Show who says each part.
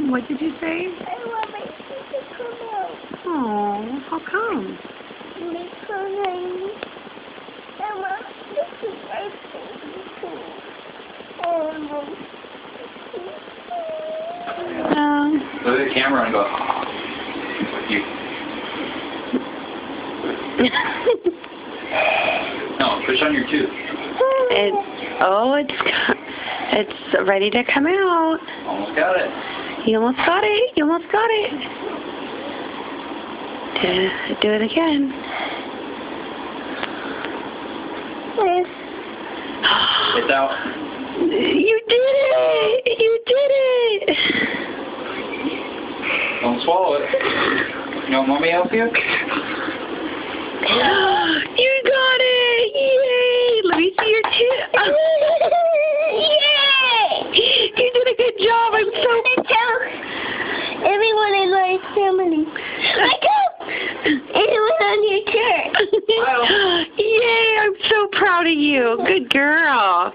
Speaker 1: What did you say?
Speaker 2: I want my teeth to come out.
Speaker 1: Oh, how come?
Speaker 2: Because I want to keep my baby too.
Speaker 3: Look at the camera and go, you. No, push on your tooth.
Speaker 1: It's ready to come out.
Speaker 3: Almost got it.
Speaker 1: You almost got it. You almost got it. Do it again.
Speaker 3: It's out.
Speaker 1: You did it! You did it!
Speaker 3: Don't swallow it. You want mommy help you?
Speaker 1: You got it! Yay! Let me see your tooth.
Speaker 2: Yay!
Speaker 1: You did a good job. I'm so...
Speaker 2: Everyone in my family. Let go! Anyone on your chair.
Speaker 1: Yay! I'm so proud of you. Good girl.